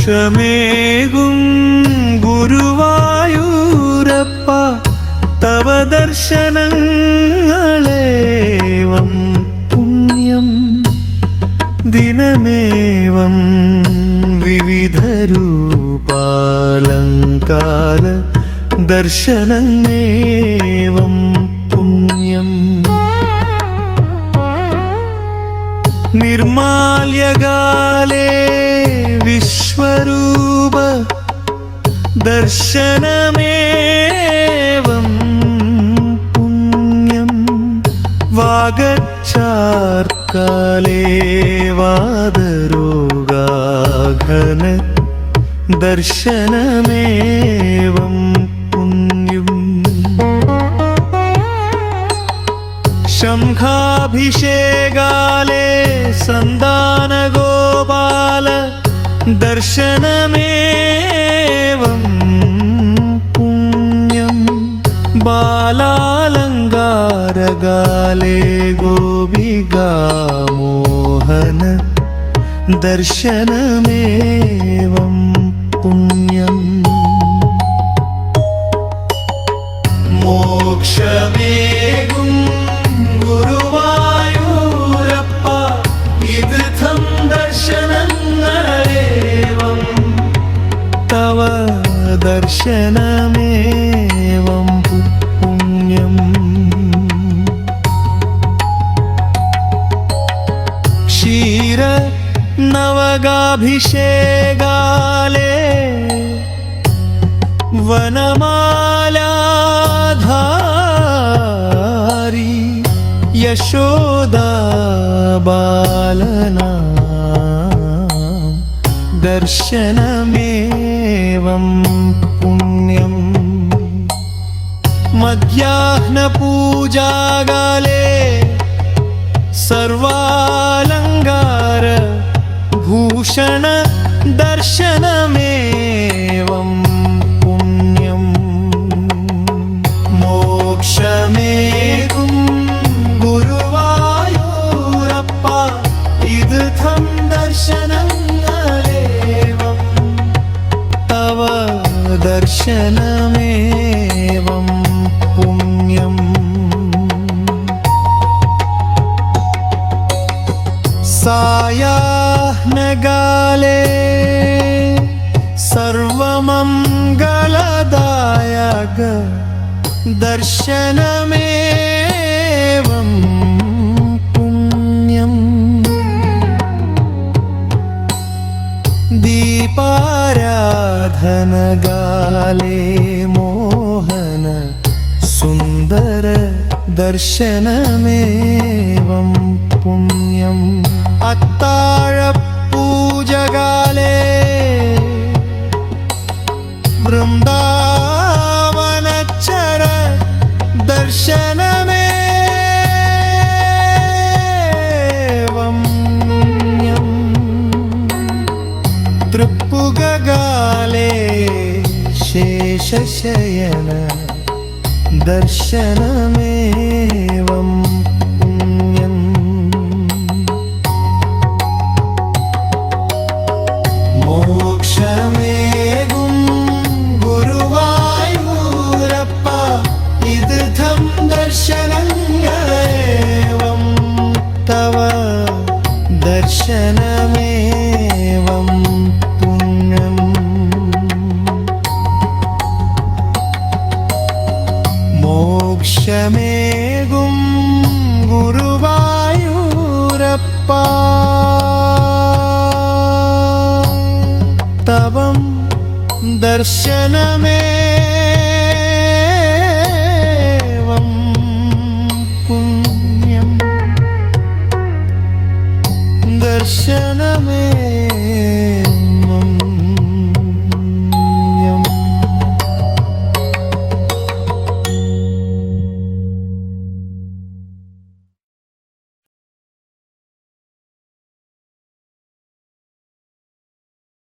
മോക്ഷമേകും ഗുരുവായൂരപ്പ തവ ദർശനങ്ങളേവം പുണ്യം ദിനമേവം വിവിധരൂപാലങ്കാര ദർശനമേവം പുണ്യം നിർമാല്യകാലേ വിശ്വരൂപ ദർശനമേവം പുണ്യം വാഗച്ചാർക്കാലേ വാദരോഗാഘന ദർശനമേവം പുണ്യം ശംഖാഭിഷേകാലേ സന്താനഗോപാല ദർശനമേവം പുണ്യം ബാലാലങ്കാരകാലേ ഗോപികാമോഹന ദർശനമേവം പുണ്യം മോക്ഷമേകും ഗുരുവായൂരപ്പ ഇത്തം ദർശനങ്ങളേവം തവ ദർശനമേവം പുണ്യം ക്ഷീര നവകാഭിഷേകാലേ വനമാലാധാരി യശോദാ ബാലനാ ദർശനമേവം പുണ്യം മധ്യാഹ്നപൂജാകാലേ സർവാലങ്കാര ഭൂഷണ ദർശനമേവം പുണ്യം മോക്ഷമേകും ഗുരുവായൂരപ്പ ഇത്തം ദർശനങ്ങളേവം തവ ദർശനമേവം പുണ്യം സായാഹ്നകാലേ സർവമംഗളദായക ദർശനമേവം പുണ്യം ദീപാരാധനകാലേ മോഹന സുന്ദര ദർശനമേവം പുണ്യം അത്താഴപൂജകാലേ വൃന്ദാവനചര ദർശനമേവം പുണ്യം തൃപ്പുകകാലേ ശേഷശയന ദർശനമേവം പുണ്യം മോക്ഷമേകും ഗുരുവായൂരപ്പ ഇത്തം ദർശനങ്ങളേവം തവ ദർശനമേവം പുണ്യം മോക്ഷമേകും ഗുരുവായൂരപ്പ തവം ദർശനമേ